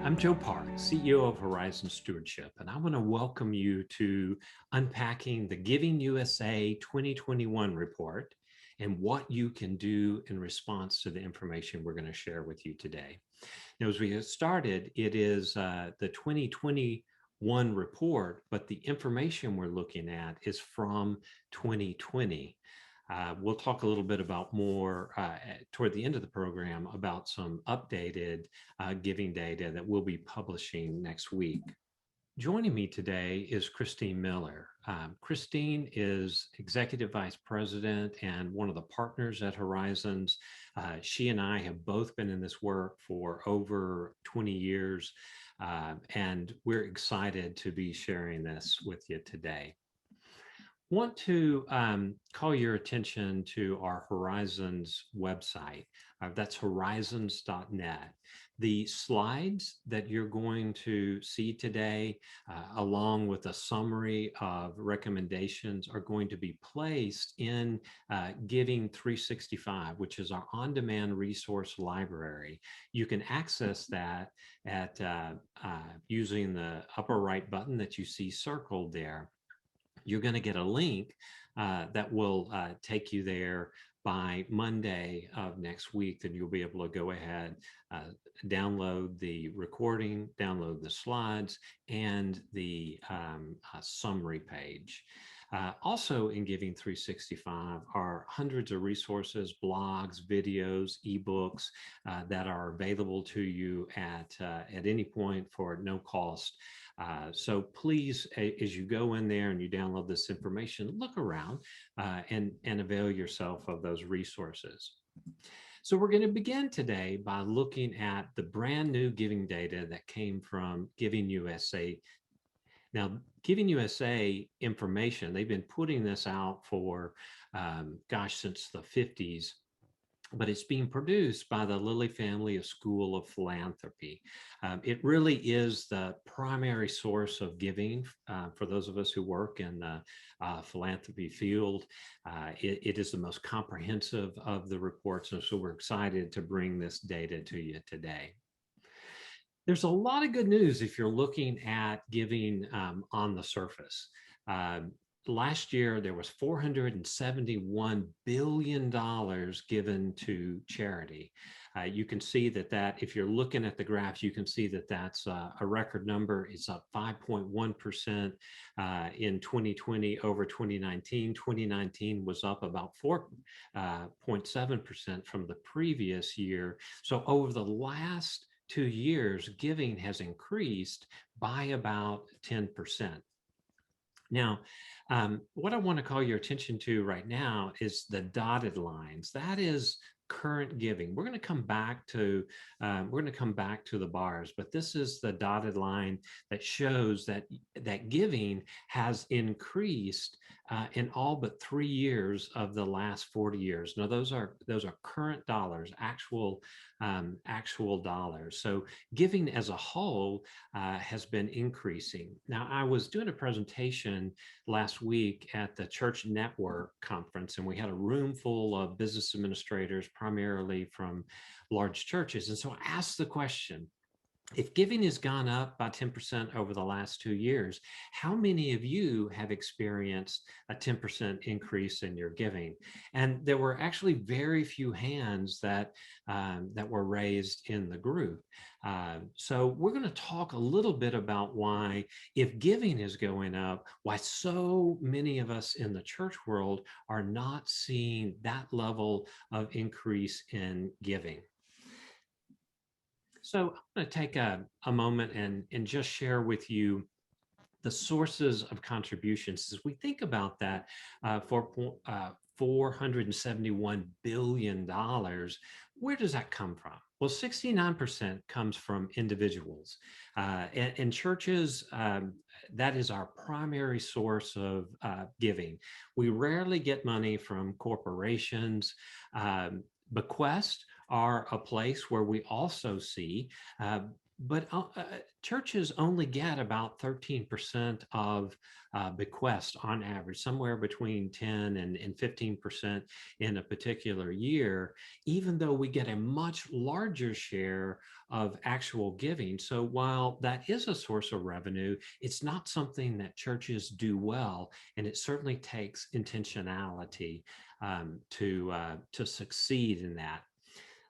I'm Joe Park, CEO of Horizon Stewardship, and I want to welcome you to Unpacking the Giving USA 2021 report and what you can do in response to the information we're going to share with you today. Now, as we get started, it is the 2021 report, but the information we're looking at is from 2020. We'll talk a little bit about more toward the end of the program about some updated giving data that we'll be publishing next week. Joining me today is Christine Miller. Christine is Executive Vice President and one of the partners at Horizons. She and I have both been in this work for over 20 years, and we're excited to be sharing this with you today. Want to call your attention to our Horizons website. That's horizons.net. The slides that you're going to see today, along with a summary of recommendations, are going to be placed in Giving 365, which is our on-demand resource library. You can access that at using the upper right button that you see circled there. You're going to get a link that will take you there by Monday of next week. Then you'll be able to go ahead, download the recording, download the slides, and the summary page. Also in Giving 365 are hundreds of resources, blogs, videos, ebooks that are available to you at any point for no cost. So please, as you go in there and you download this information, look around and avail yourself of those resources. So we're going to begin today by looking at the brand new giving data that came from Giving USA. Now, Giving USA information, they've been putting this out for, since the 50s. But it's being produced by the Lilly Family School of Philanthropy. It really is the primary source of giving for those of us who work in the philanthropy field. It is the most comprehensive of the reports, and so we're excited to bring this data to you today. There's a lot of good news if you're looking at giving on the surface. Last year, there was $471 billion given to charity. You can see that if you're looking at the graph, you can see that that's a record number. It's up 5.1% in 2020 over 2019. 2019 was up about 4.7% from the previous year. So over the last 2 years, giving has increased by about 10%. Now, what I want to call your attention to right now is the dotted lines. That is current giving. We're going to come back to the bars, but this is the dotted line that shows that giving has increased in all but 3 years of the last 40 years. Now, those are current dollars, actual dollars. So giving as a whole has been increasing. Now, I was doing a presentation last week at the Church Network conference, and we had a room full of business administrators, primarily from large churches. And so I asked the question, if giving has gone up by 10% over the last 2 years, how many of you have experienced a 10% increase in your giving? And there were actually very few hands that were raised in the group. So we're going to talk a little bit about why, if giving is going up, why so many of us in the church world are not seeing that level of increase in giving. So I'm going to take a moment and just share with you the sources of contributions. As we think about that, for $471 billion, where does that come from? Well, 69% comes from individuals. And churches, that is our primary source of giving. We rarely get money from corporations. Bequests are a place where we also see but churches only get about 13% of bequests on average, somewhere between 10 and 15% in a particular year, even though we get a much larger share of actual giving. So while that is a source of revenue, it's not something that churches do well, and it certainly takes intentionality to succeed in that.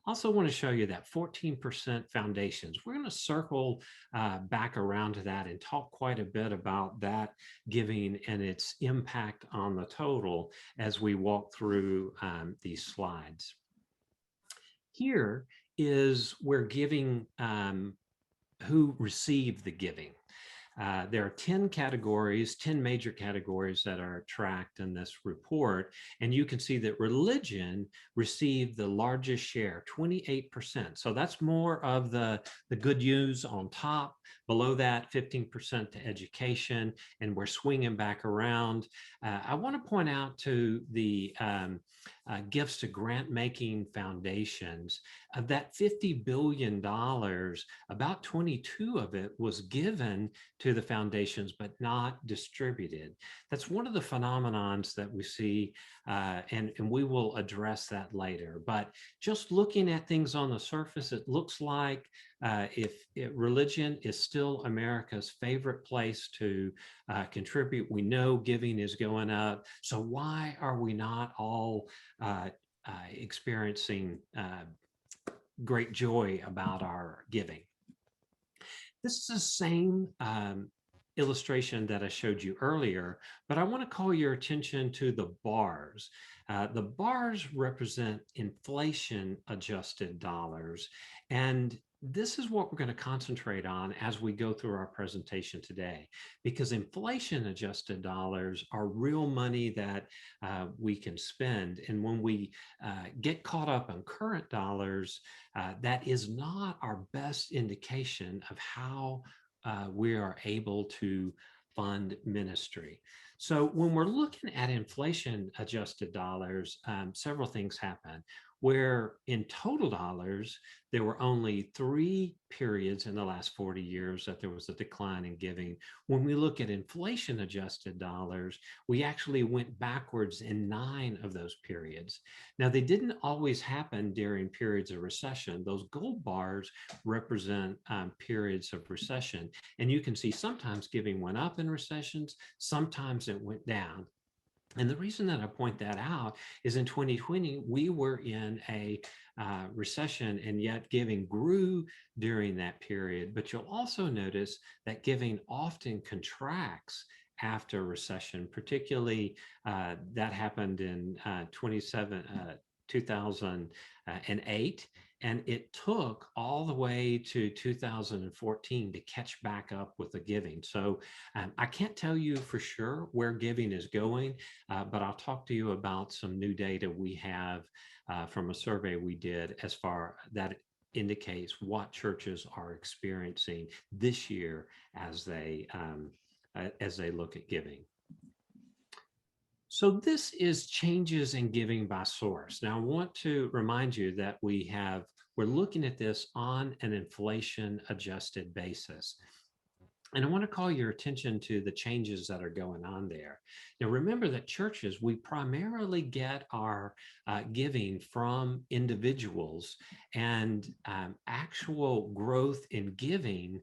Also want to show you that 14% foundations. We're going to circle back around to that and talk quite a bit about that giving and its impact on the total as we walk through these slides. Here is where giving, who received the giving. There are 10 categories, 10 major categories that are tracked in this report. And you can see that religion received the largest share, 28%. So that's more of the good news on top. Below that, 15% to education, and we're swinging back around. I want to point out to the gifts to grant-making foundations. Of that $50 billion, about 22 of it was given to the foundations, but not distributed. That's one of the phenomenons that we see, and we will address that later. But just looking at things on the surface, it looks like if religion is still America's favorite place to contribute. We know giving is going up. So why are we not all experiencing great joy about our giving? This is the same illustration that I showed you earlier, but I want to call your attention to the bars. The bars represent inflation-adjusted dollars, and this is what we're going to concentrate on as we go through our presentation today, because inflation-adjusted dollars are real money that we can spend. And when we get caught up on current dollars, that is not our best indication of how we are able to fund ministry. So when we're looking at inflation-adjusted dollars, several things happen. Where in total dollars, there were only 3 periods in the last 40 years that there was a decline in giving. When we look at inflation-adjusted dollars, we actually went backwards in 9 of those periods. Now, they didn't always happen during periods of recession. Those gold bars represent periods of recession. And you can see sometimes giving went up in recessions, sometimes it went down. And the reason that I point that out is in 2020, we were in a recession, and yet giving grew during that period. But you'll also notice that giving often contracts after recession, particularly that happened in 2008. And it took all the way to 2014 to catch back up with the giving. So I can't tell you for sure where giving is going, but I'll talk to you about some new data we have from a survey we did as far that indicates what churches are experiencing this year as they look at giving. So this is changes in giving by source. Now I want to remind you that we're looking at this on an inflation adjusted basis. And I want to call your attention to the changes that are going on there. Now, remember that churches, we primarily get our giving from individuals, and actual growth in giving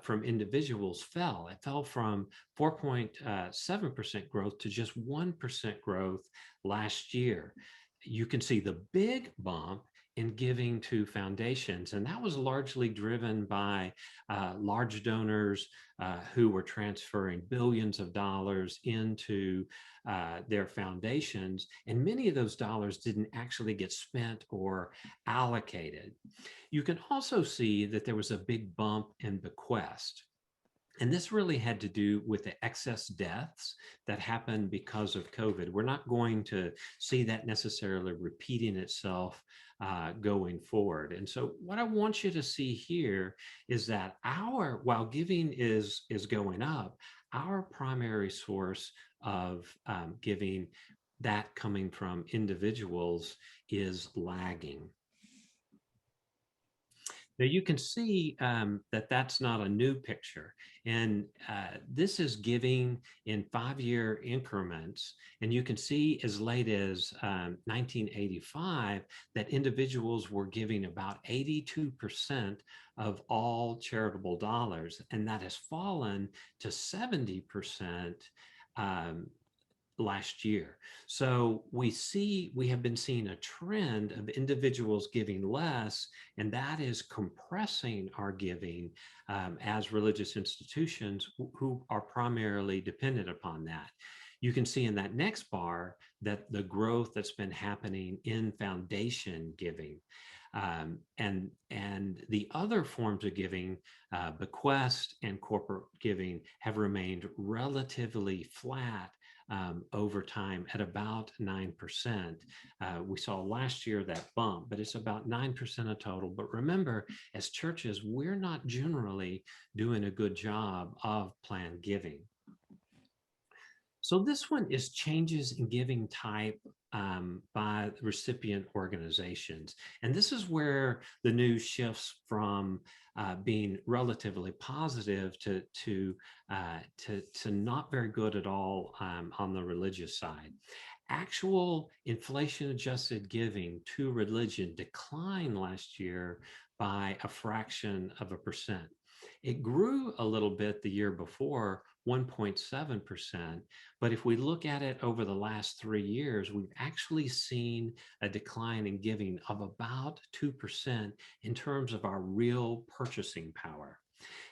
from individuals fell. It fell from 4.7% growth to just 1% growth last year. You can see the big bump in giving to foundations. And that was largely driven by large donors who were transferring billions of dollars into their foundations. And many of those dollars didn't actually get spent or allocated. You can also see that there was a big bump in bequest. And this really had to do with the excess deaths that happened because of COVID. We're not going to see that necessarily repeating itself going forward. And so what I want you to see here is that while giving is going up, our primary source of giving, that coming from individuals, is lagging. Now you can see that that's not a new picture. And this is giving in 5-year increments. And you can see as late as 1985 that individuals were giving about 82% of all charitable dollars. And that has fallen to 70% um, last year. So we have been seeing a trend of individuals giving less, and that is compressing our giving as religious institutions who are primarily dependent upon that. You can see in that next bar that the growth that's been happening in foundation giving. And the other forms of giving, bequest and corporate giving, have remained relatively flat over time at about 9%. We saw last year that bump, but it's about 9% of total. But remember, as churches, we're not generally doing a good job of planned giving. So this one is changes in giving type by recipient organizations. And this is where the news shifts from being relatively positive to not very good at all on the religious side. Actual inflation adjusted giving to religion declined last year by a fraction of a percent. It grew a little bit the year before, 1.7%. But if we look at it over the last 3 years, we've actually seen a decline in giving of about 2% in terms of our real purchasing power.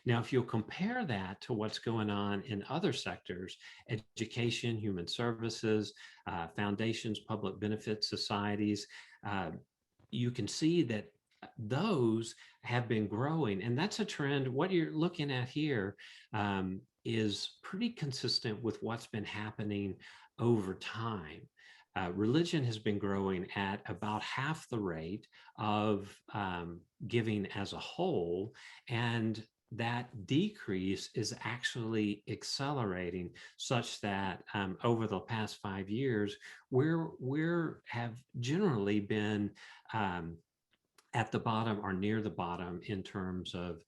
Now, if you'll compare that to what's going on in other sectors, education, human services, foundations, public benefit societies, uh, you can see that those have been growing. And that's a trend. What you're looking at here is pretty consistent with what's been happening over time. Religion has been growing at about half the rate of giving as a whole, and that decrease is actually accelerating, such that over the past 5 years, we're have generally been at the bottom or near the bottom in terms of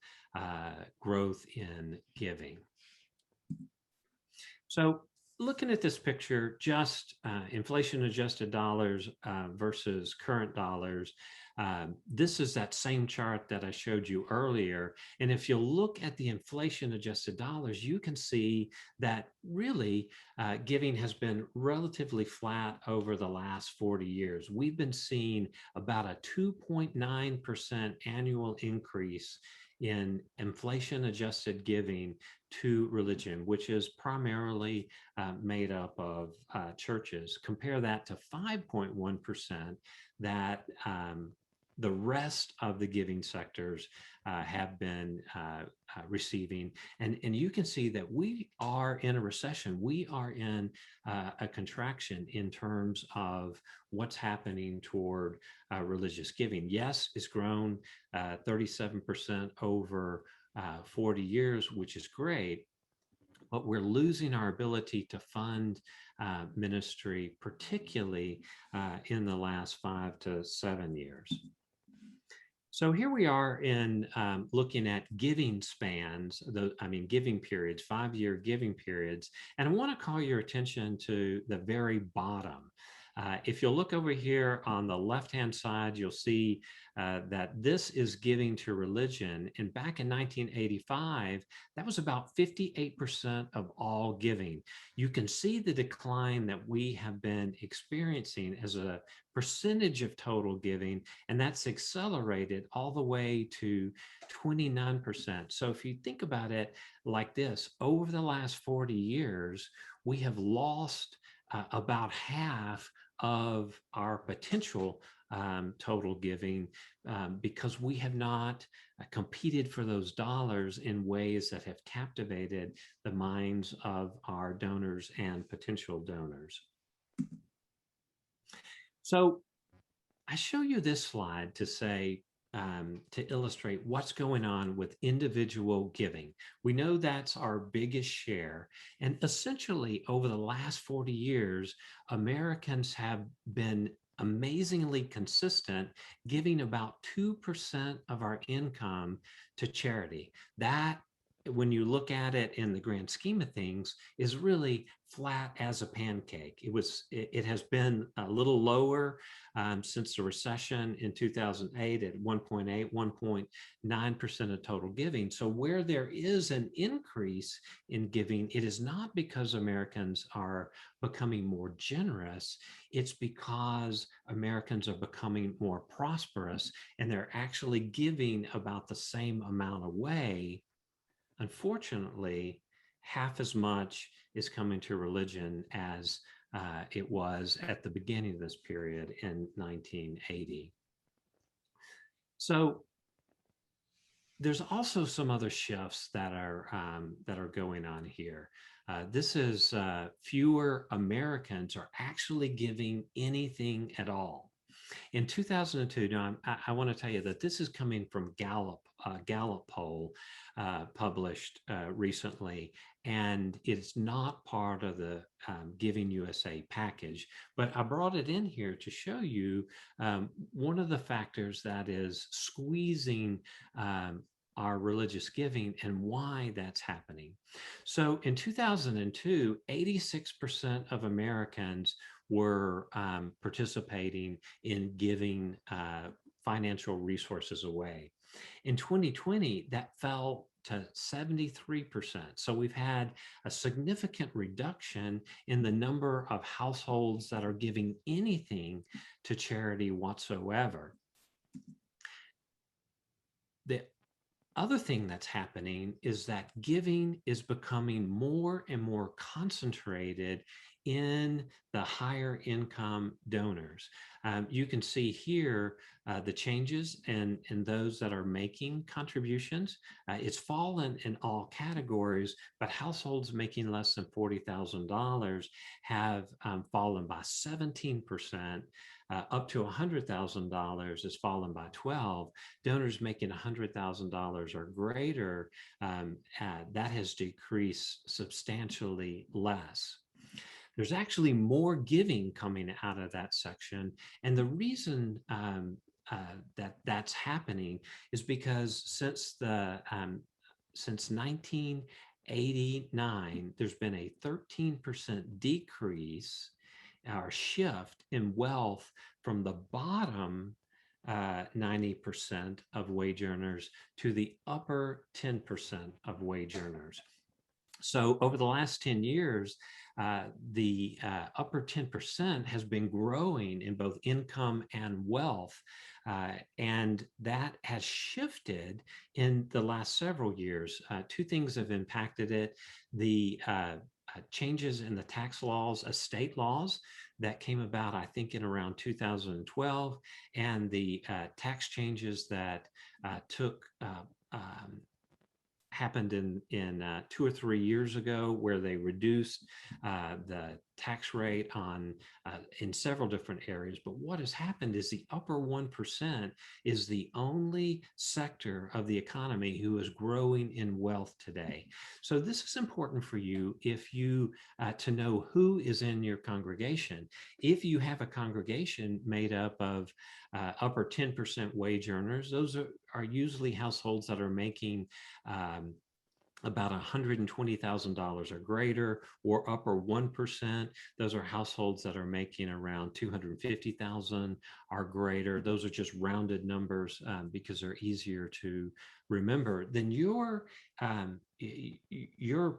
growth in giving. So looking at this picture, just inflation adjusted dollars versus current dollars, this is that same chart that I showed you earlier. And if you look at the inflation adjusted dollars, you can see that really giving has been relatively flat over the last 40 years. We've been seeing about a 2.9% annual increase in inflation adjusted giving to religion, which is primarily made up of churches. Compare that to 5.1% that the rest of the giving sectors have been receiving. And you can see that we are in a recession. We are in a contraction in terms of what's happening toward religious giving. Yes, it's grown 37% over 40 years, which is great, but we're losing our ability to fund ministry, particularly in the last 5 to 7 years. So here we are in looking at giving spans, giving periods, 5-year giving periods. And I want to call your attention to the very bottom. If you'll look over here on the left-hand side, you'll see that this is giving to religion. And back in 1985, that was about 58% of all giving. You can see the decline that we have been experiencing as a percentage of total giving, and that's accelerated all the way to 29%. So if you think about it like this, over the last 40 years, we have lost about half of our potential total giving because we have not competed for those dollars in ways that have captivated the minds of our donors and potential donors. So I show you this slide to say, to illustrate what's going on with individual giving. We know that's our biggest share. And essentially, over the last 40 years, Americans have been amazingly consistent, giving about 2% of our income to charity. That, when you look at it in the grand scheme of things, is really flat as a pancake. It has been a little lower since the recession in 2008 at 1.8, 1.9% of total giving. So where there is an increase in giving, it is not because Americans are becoming more generous. It's because Americans are becoming more prosperous and they're actually giving about the same amount away. Unfortunately, half as much is coming to religion as it was at the beginning of this period in 1980. So there's also some other shifts that are going on here. This is fewer Americans are actually giving anything at all. In 2002, now I want to tell you that this is coming from Gallup poll published recently, and it's not part of the Giving USA package, but I brought it in here to show you one of the factors that is squeezing our religious giving and why that's happening. So in 2002, 86% of Americans were participating in giving financial resources away. In 2020, that fell to 73%. So we've had a significant reduction in the number of households that are giving anything to charity whatsoever. The other thing that's happening is that giving is becoming more and more concentrated in the higher income donors. You can see here the changes in those that are making contributions. It's fallen in all categories, but households making less than $40,000 have fallen by 17%. Up to $100,000 has fallen by 12. Donors making $100,000 or greater, that has decreased substantially less. There's actually more giving coming out of that section. And the reason that that's happening is because since 1989, there's been a 13% decrease or shift in wealth from the bottom 90% of wage earners to the upper 10% of wage earners. So over the last 10 years, the upper 10% has been growing in both income and wealth. And that has shifted in the last several years. Two things have impacted it. The changes in the tax laws, estate laws that came about, I think, in around 2012, and the tax changes that happened in 2 or 3 years ago, where they reduced the tax rate on in several different areas. But what has happened is the upper 1% is the only sector of the economy who is growing in wealth today. So this is important for you if you to know who is in your congregation. If you have a congregation made up of upper 10% wage earners, those are usually households that are making about $120,000 or greater, or upper 1%. Those are households that are making around $250,000 or greater. Those are just rounded numbers because they're easier to remember. Then your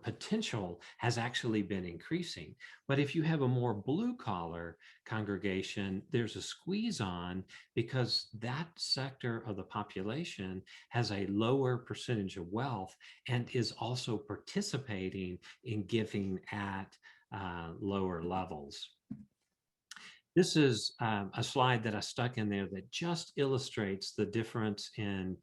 potential has actually been increasing. But if you have a more blue collar congregation, there's a squeeze on because that sector of the population has a lower percentage of wealth and is also participating in giving at lower levels. This is a slide that I stuck in there that just illustrates the difference in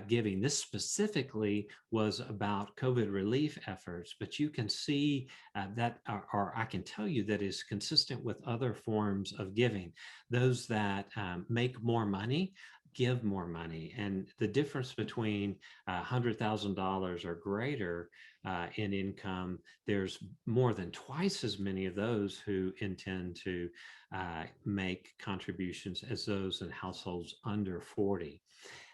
giving. This specifically was about COVID relief efforts, but you can see that, or I can tell you that is consistent with other forms of giving. Those that make more money give more money. And the difference between $100,000 or greater in income, there's more than twice as many of those who intend to make contributions as those in households under 40.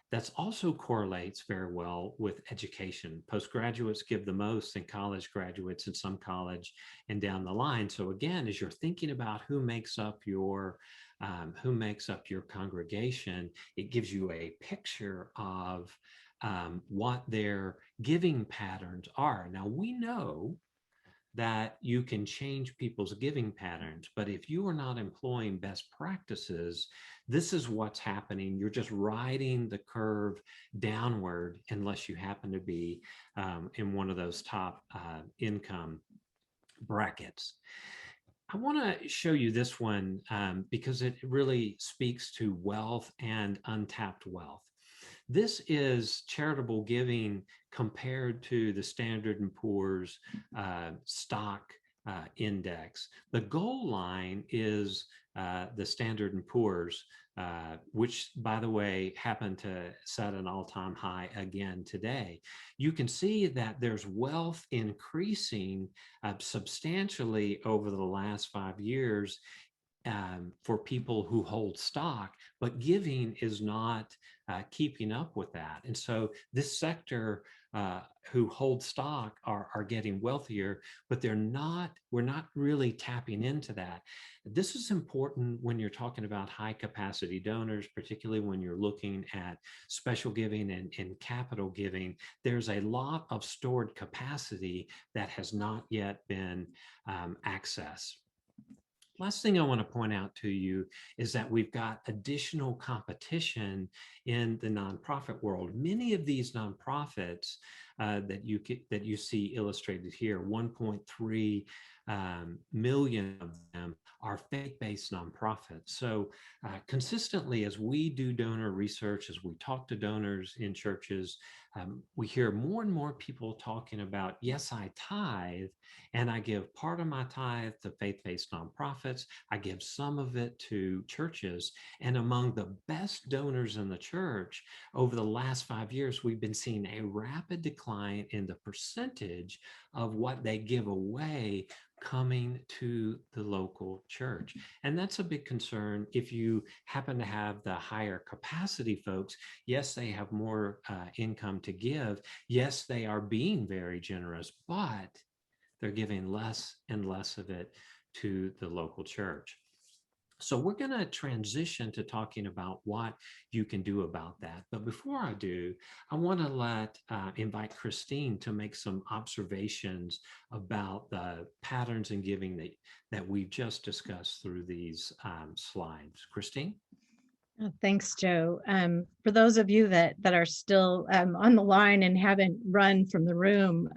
That also correlates very well with education. Postgraduates give the most, and college graduates in some college and down the line. So again, as you're thinking about who makes up your congregation, it gives you a picture of what their giving patterns are. Now we know that you can change people's giving patterns, but if you are not employing best practices, this is what's happening. You're just riding the curve downward unless you happen to be in one of those top income brackets. I want to show you this one because it really speaks to wealth and untapped wealth. This is charitable giving compared to the Standard and Poor's stock index. The goal line is the Standard and Poor's, which, by the way, happened to set an all-time high again today. You can see that there's wealth increasing substantially over the last 5 years for people who hold stock, but giving is not keeping up with that. And so this sector who hold stock are getting wealthier, but we're not really tapping into that. This is important when you're talking about high capacity donors, particularly when you're looking at special giving and capital giving. There's a lot of stored capacity that has not yet been accessed. Last thing I want to point out to you is that we've got additional competition in the nonprofit world. Many of these nonprofits that you see illustrated here, 1.3 million of them are faith-based nonprofits. So consistently, as we do donor research, as we talk to donors in churches, we hear more and more people talking about, yes, I tithe, and I give part of my tithe to faith-based nonprofits. I give some of it to churches. And among the best donors in the church, over the last 5 years, we've been seeing a rapid decline in the percentage of what they give away coming to the local church. And that's a big concern. If you happen to have the higher capacity folks, yes, they have more income to give. Yes, they are being very generous, but they're giving less and less of it to the local church. So we're going to transition to talking about what you can do about that. But before I do, I want to invite Christine to make some observations about the patterns in giving that we've just discussed through these slides. Christine? Oh, thanks, Joe. For those of you that are still on the line and haven't run from the room,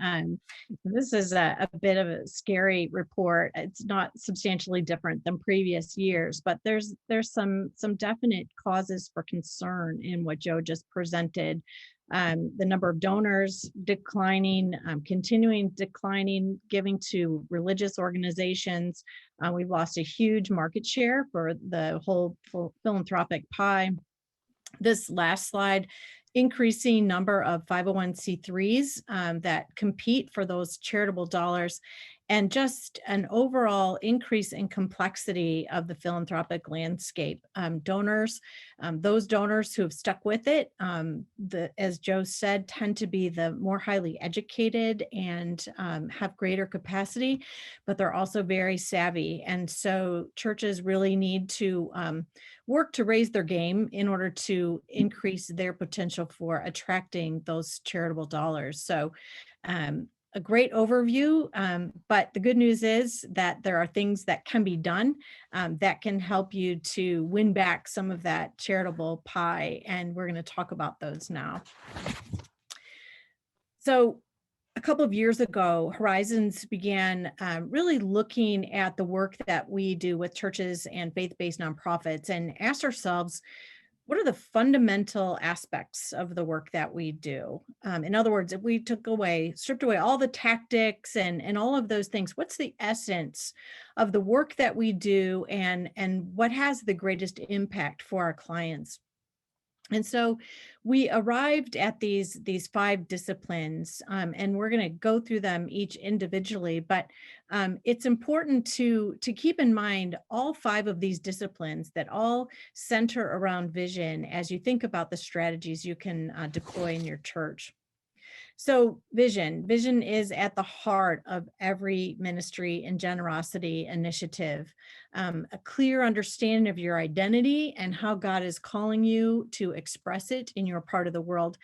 this is a bit of a scary report. It's not substantially different than previous years, but there's some definite causes for concern in what Joe just presented. The number of donors declining, continuing declining, giving to religious organizations. We've lost a huge market share for the whole philanthropic pie. This last slide, increasing number of 501c3s that compete for those charitable dollars, and just an overall increase in complexity of the philanthropic landscape. Donors, those donors who have stuck with it, as Joe said, tend to be the more highly educated and have greater capacity, but they're also very savvy. And so churches really need to work to raise their game in order to increase their potential for attracting those charitable dollars. So a great overview, but the good news is that there are things that can be done that can help you to win back some of that charitable pie. And we're going to talk about those now. So a couple of years ago, Horizons began really looking at the work that we do with churches and faith-based nonprofits and asked ourselves, what are the fundamental aspects of the work that we do? In other words, if we stripped away all the tactics and all of those things, what's the essence of the work that we do and what has the greatest impact for our clients? And so we arrived at these 5 disciplines, and we're going to go through them each individually. But it's important to keep in mind all 5 of these disciplines that all center around vision as you think about the strategies you can deploy in your church. So vision is at the heart of every ministry and generosity initiative. A clear understanding of your identity and how God is calling you to express it in your part of the world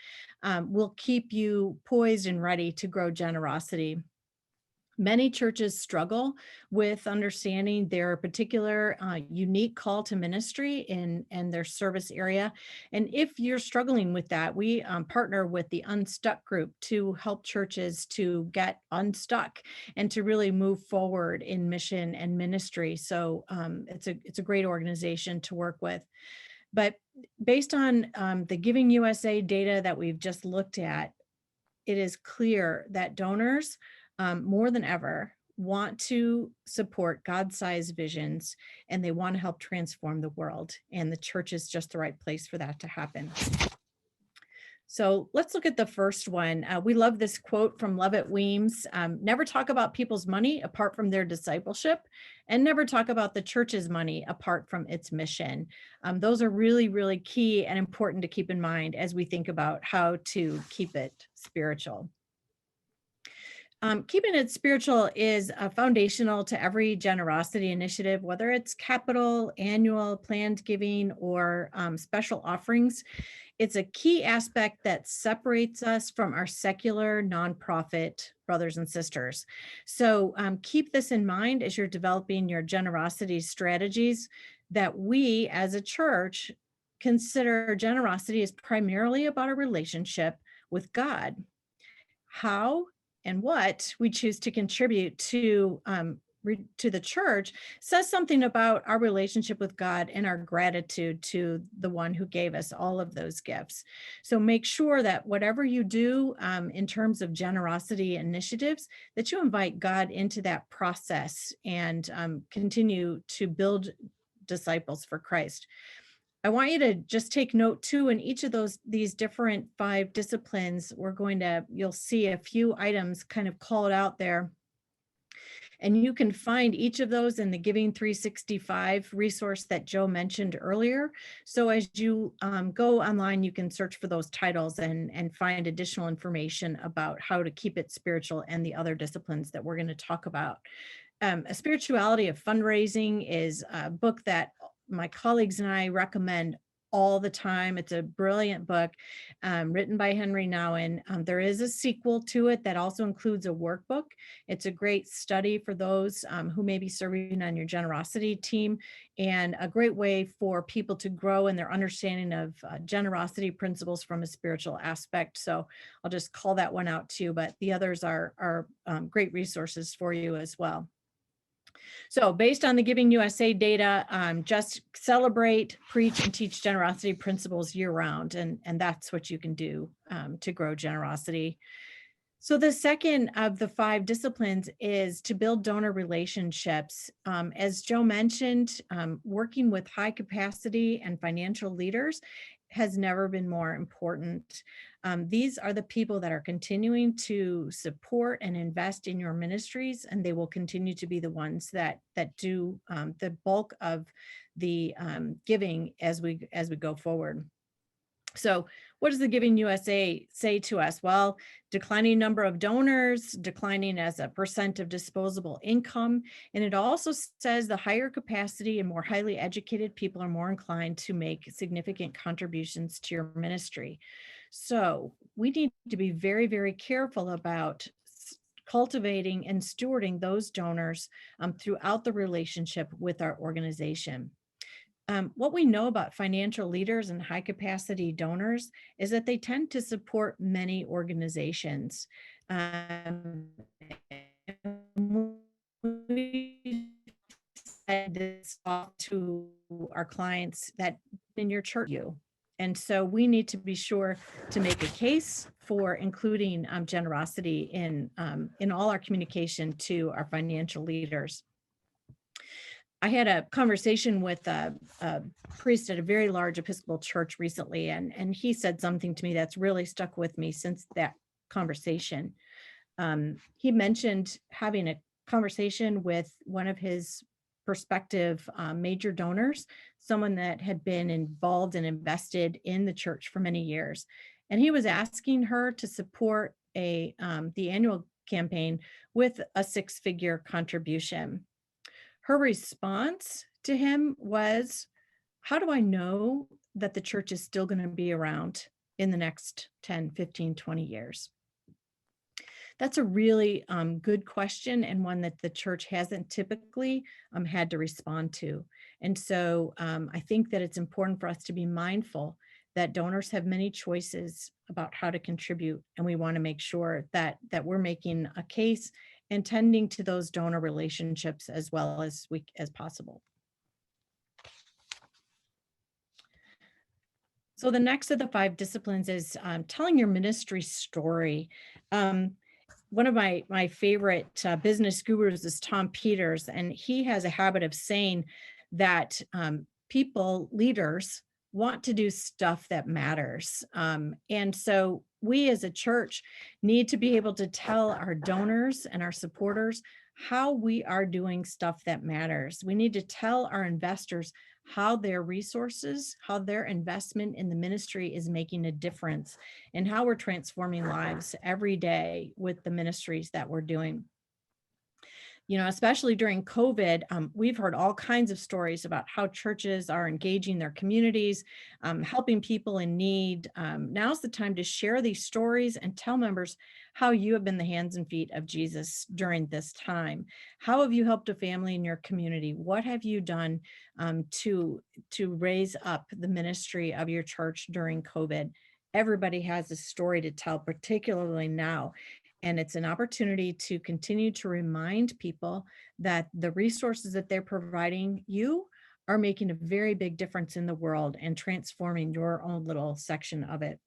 will keep you poised and ready to grow generosity. Many churches struggle with understanding their particular unique call to ministry in their service area. And if you're struggling with that, we partner with the Unstuck group to help churches to get unstuck and to really move forward in mission and ministry. So it's a great organization to work with. But based on the Giving USA data that we've just looked at, it is clear that donors, more than ever, want to support God-sized visions, and they want to help transform the world. And the church is just the right place for that to happen. So let's look at the first one. We love this quote from Lovett Weems: never talk about people's money apart from their discipleship, and never talk about the church's money apart from its mission. Those are really, really key and important to keep in mind as we think about how to keep it spiritual. Keeping it spiritual is foundational to every generosity initiative, whether it's capital, annual, planned giving, or special offerings. It's a key aspect that separates us from our secular nonprofit brothers and sisters. So keep this in mind as you're developing your generosity strategies, that we as a church consider generosity as primarily about a relationship with God. How and what we choose to contribute to the church says something about our relationship with God and our gratitude to the one who gave us all of those gifts. So make sure that whatever you do in terms of generosity initiatives, that you invite God into that process and continue to build disciples for Christ. I want you to just take note too, in each of these different 5 disciplines, you'll see a few items kind of called out there. And you can find each of those in the Giving 365 resource that Joe mentioned earlier. So as you go online, you can search for those titles and find additional information about how to keep it spiritual and the other disciplines that we're going to talk about. A Spirituality of Fundraising is a book that my colleagues and I recommend all the time. It's a brilliant book written by Henry Nouwen. There is a sequel to it that also includes a workbook. It's a great study for those who may be serving on your generosity team, and a great way for people to grow in their understanding of generosity principles from a spiritual aspect. So I'll just call that one out too, but the others are great resources for you as well. So based on the Giving USA data, just celebrate, preach, and teach generosity principles year round. And that's what you can do to grow generosity. So the second of the 5 disciplines is to build donor relationships. As Joe mentioned, working with high capacity and financial leaders has never been more important. These are the people that are continuing to support and invest in your ministries, and they will continue to be the ones that do the bulk of the giving as we go forward. So what does the Giving USA say to us? Well, declining number of donors, declining as a percent of disposable income. And it also says the higher capacity and more highly educated people are more inclined to make significant contributions to your ministry. So we need to be very, very careful about cultivating and stewarding those donors throughout the relationship with our organization. What we know about financial leaders and high capacity donors is that they tend to support many organizations. We said this to our clients that in your church, and so we need to be sure to make a case for including generosity in all our communication to our financial leaders. I had a conversation with a priest at a very large Episcopal church recently, and he said something to me that's really stuck with me since that conversation. He mentioned having a conversation with one of his prospective major donors, someone that had been involved and invested in the church for many years. And he was asking her to support the annual campaign with a six-figure contribution. Her response to him was, how do I know that the church is still going to be around in the next 10, 15, 20 years? That's a really good question, and one that the church hasn't typically had to respond to. And so I think that it's important for us to be mindful that donors have many choices about how to contribute, and we want to make sure that we're making a case and tending to those donor relationships as well as possible. So the next of the 5 disciplines is telling your ministry story. One of my favorite business gurus is Tom Peters, and he has a habit of saying that leaders want to do stuff that matters. And so we as a church need to be able to tell our donors and our supporters how we are doing stuff that matters. We need to tell our investors how their resources, how their investment in the ministry is making a difference, and how we're transforming lives every day with the ministries that we're doing. You know, especially during COVID, we've heard all kinds of stories about how churches are engaging their communities, helping people in need. Now's the time to share these stories and tell members how you have been the hands and feet of Jesus during this time. How have you helped a family in your community? What have you done to raise up the ministry of your church during COVID? Everybody has a story to tell, particularly now. And it's an opportunity to continue to remind people that the resources that they're providing you are making a very big difference in the world and transforming your own little section of it.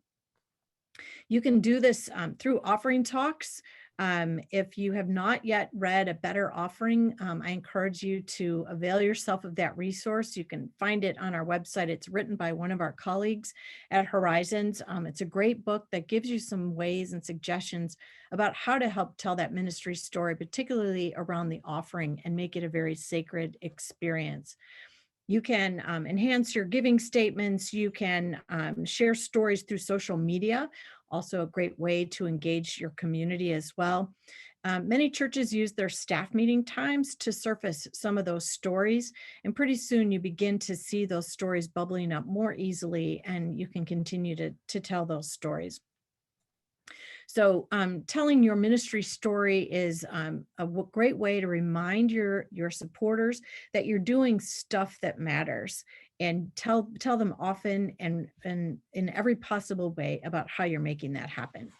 You can do this through offering talks. If you have not yet read A Better Offering, I encourage you to avail yourself of that resource. You can find it on our website. It's written by one of our colleagues at Horizons. It's a great book that gives you some ways and suggestions about how to help tell that ministry story, particularly around the offering, and make it a very sacred experience. You can enhance your giving statements. You can share stories through social media, also a great way to engage your community as well. Many churches use their staff meeting times to surface some of those stories, and pretty soon you begin to see those stories bubbling up more easily, and you can continue to tell those stories. So telling your ministry story is a great way to remind your supporters that you're doing stuff that matters, and tell them often and in every possible way about how you're making that happen.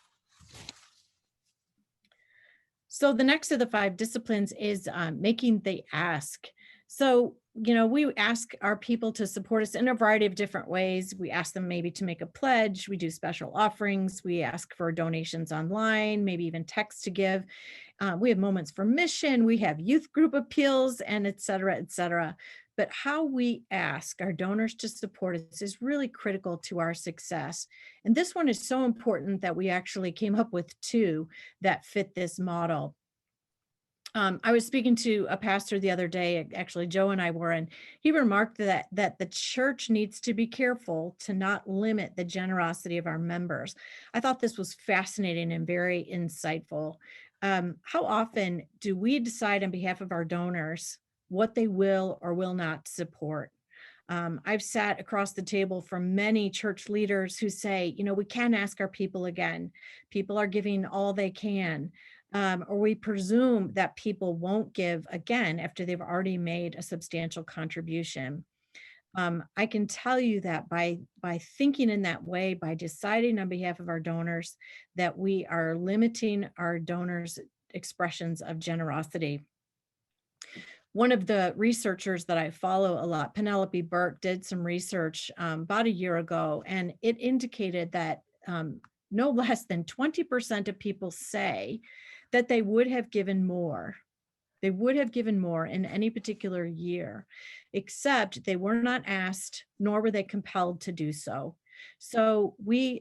So the next of the 5 disciplines is making the ask. So, you know, we ask our people to support us in a variety of different ways. We ask them maybe to make a pledge. We do special offerings. We ask for donations online, maybe even text to give. We have moments for mission. We have youth group appeals, and et cetera, et cetera. But how we ask our donors to support us is really critical to our success. And this one is so important that we actually came up with 2 that fit this model. I was speaking to a pastor the other day, actually Joe and I were, and he remarked that the church needs to be careful to not limit the generosity of our members. I thought this was fascinating and very insightful. How often do we decide on behalf of our donors what they will or will not support? I've sat across the table from many church leaders who say, you know, we can't ask our people again. People are giving all they can. Or we presume that people won't give again after they've already made a substantial contribution. I can tell you that by thinking in that way, by deciding on behalf of our donors, that we are limiting our donors' expressions of generosity. One of the researchers that I follow a lot, Penelope Burke, did some research about a year ago, and it indicated that no less than 20% of people say that they would have given more They would have given more in any particular year, except they were not asked, nor were they compelled to do so. So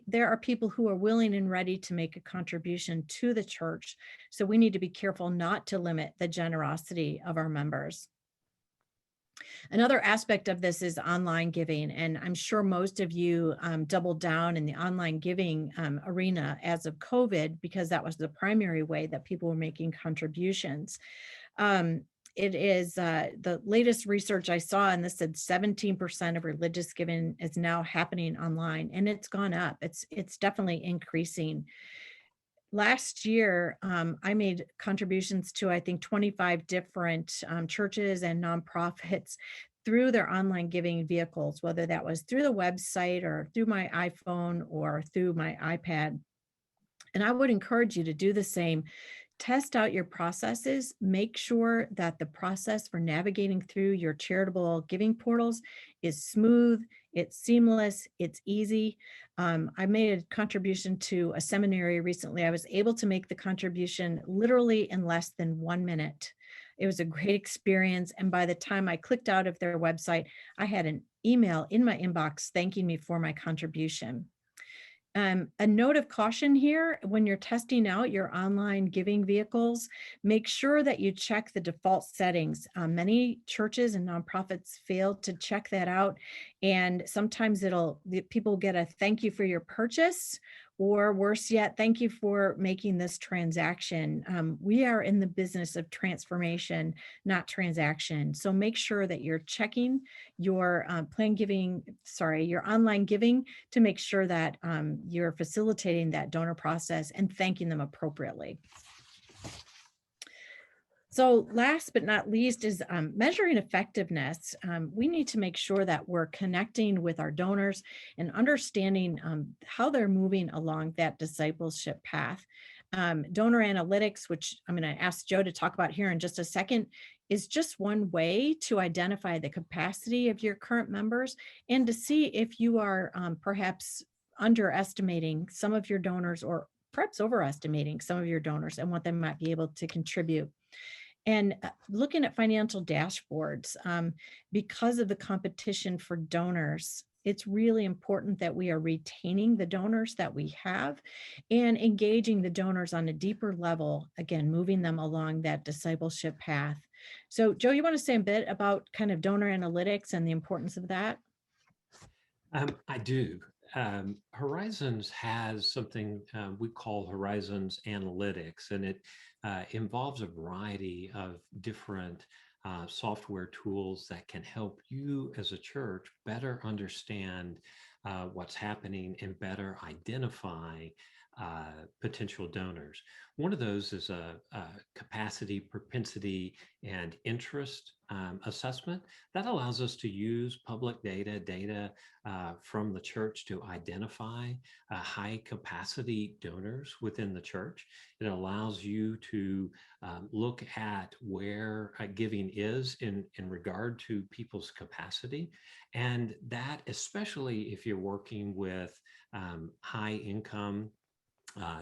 there are people who are willing and ready to make a contribution to the church. So we need to be careful not to limit the generosity of our members. Another aspect of this is online giving, and I'm sure most of you doubled down in the online giving arena as of COVID, because that was the primary way that people were making contributions. Um, it is the latest research I saw, and this said 17% of religious giving is now happening online, and it's gone up. It's definitely increasing. Last year, I made contributions to, I think, 25 different churches and nonprofits through their online giving vehicles, whether that was through the website or through my iPhone or through my iPad. And I would encourage you to do the same. Test out your processes. Make sure that the process for navigating through your charitable giving portals is smooth, it's seamless, it's easy. I made a contribution to a seminary recently. I was able to make the contribution literally in less than 1 minute. It was a great experience. And by the time I clicked out of their website, I had an email in my inbox thanking me for my contribution. A note of caution here: when you're testing out your online giving vehicles, make sure that you check the default settings. Many churches and nonprofits fail to check that out. And sometimes people get a thank you for your purchase, or worse yet, thank you for making this transaction. We are in the business of transformation, not transaction. So make sure that you're checking your your online giving, to make sure that you're facilitating that donor process and thanking them appropriately. So last but not least is measuring effectiveness. We need to make sure that we're connecting with our donors and understanding how they're moving along that discipleship path. Donor analytics, which I'm going to ask Joe to talk about here in just a second, is just one way to identify the capacity of your current members and to see if you are perhaps underestimating some of your donors, or perhaps overestimating some of your donors and what they might be able to contribute. And looking at financial dashboards, because of the competition for donors, it's really important that we are retaining the donors that we have and engaging the donors on a deeper level, again, moving them along that discipleship path. So, Joe, you want to say a bit about kind of donor analytics and the importance of that? I do. Horizons has something we call Horizons Analytics, and it involves a variety of different software tools that can help you as a church better understand what's happening and better identify potential donors. One of those is a capacity, propensity, and interest assessment that allows us to use public data from the church to identify high capacity donors within the church. It allows you to look at where giving is in regard to people's capacity. And that, especially if you're working with high income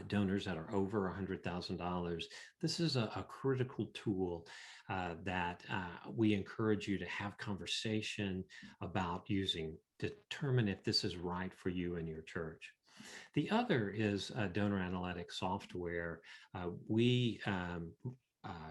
donors that are over $100,000, this is a critical tool that we encourage you to have conversation about using, determine if this is right for you and your church. The other is donor analytics software. We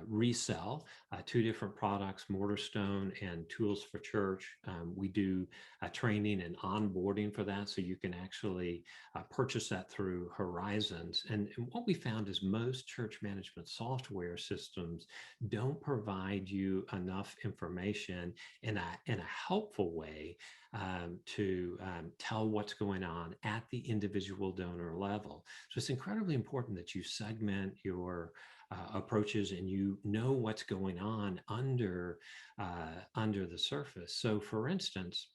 resell two different products, Mortarstone and Tools for Church. We do training and onboarding for that, so you can actually purchase that through Horizons. And what we found is most church management software systems don't provide you enough information in a helpful way to tell what's going on at the individual donor level. So it's incredibly important that you segment your approaches and you know what's going on under the surface. So, for instance,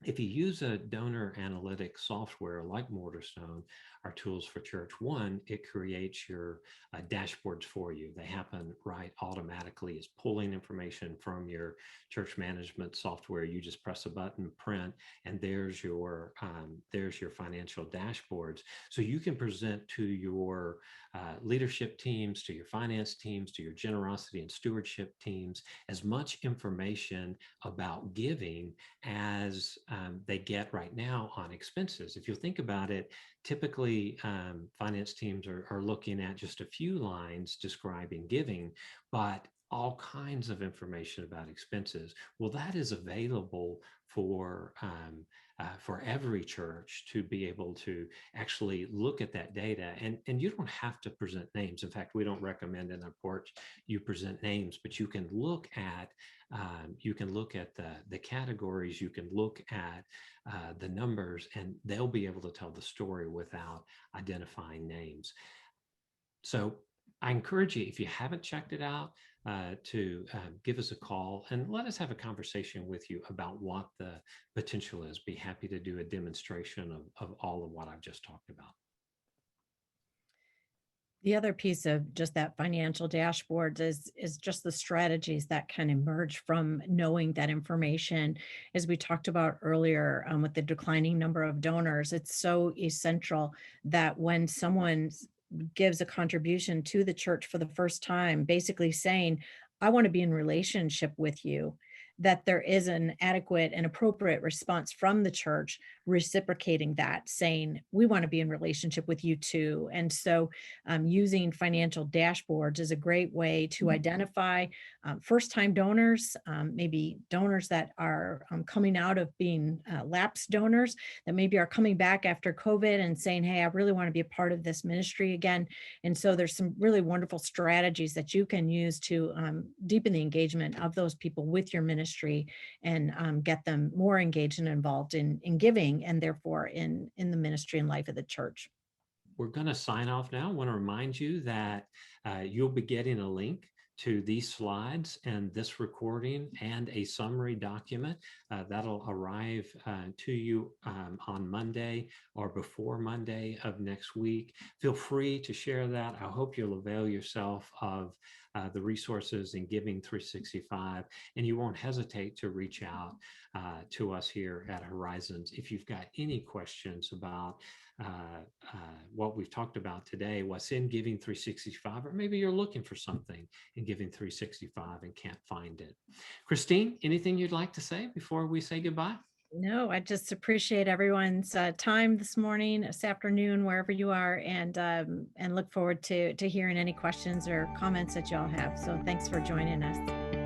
if you use a donor analytic software like Mortarstone, our tools for church, one, it creates your dashboards for you. They happen right automatically. It's pulling information from your church management software. You just press a button, print, and there's your financial dashboards. So you can present to your leadership teams, to your finance teams, to your generosity and stewardship teams as much information about giving as they get right now on expenses. If you think about it, typically finance teams are looking at just a few lines describing giving, but all kinds of information about expenses. Well, that is available for every church to be able to actually look at that data. And you don't have to present names. In fact, we don't recommend in our report you present names, but you can look at the categories, you can look at the numbers, and they'll be able to tell the story without identifying names. So I encourage you, if you haven't checked it out, to give us a call and let us have a conversation with you about what the potential is. Be happy to do a demonstration of all of what I've just talked about. The other piece of just that financial dashboards is just the strategies that can emerge from knowing that information. As we talked about earlier, with the declining number of donors, it's so essential that when someone gives a contribution to the church for the first time, basically saying, I want to be in relationship with you, that there is an adequate and appropriate response from the church reciprocating that, saying, we want to be in relationship with you too. And so using financial dashboards is a great way to identify first-time donors, maybe donors that are coming out of being lapsed donors that maybe are coming back after COVID and saying, hey, I really want to be a part of this ministry again. And so there's some really wonderful strategies that you can use to deepen the engagement of those people with your ministry and get them more engaged and involved in giving, and therefore in the ministry and life of the church. We're going to sign off now. I want to remind you that you'll be getting a link to these slides and this recording and a summary document that'll arrive to you on Monday or before Monday of next week. Feel free to share that. I hope you'll avail yourself of the resources in Giving 365, and you won't hesitate to reach out to us here at Horizons if you've got any questions about what we've talked about today, what's in Giving 365, or maybe you're looking for something in Giving 365 and can't find it. Christine, anything you'd like to say before we say goodbye? No, I just appreciate everyone's time this morning, this afternoon, wherever you are, and look forward to hearing any questions or comments that y'all have. So thanks for joining us.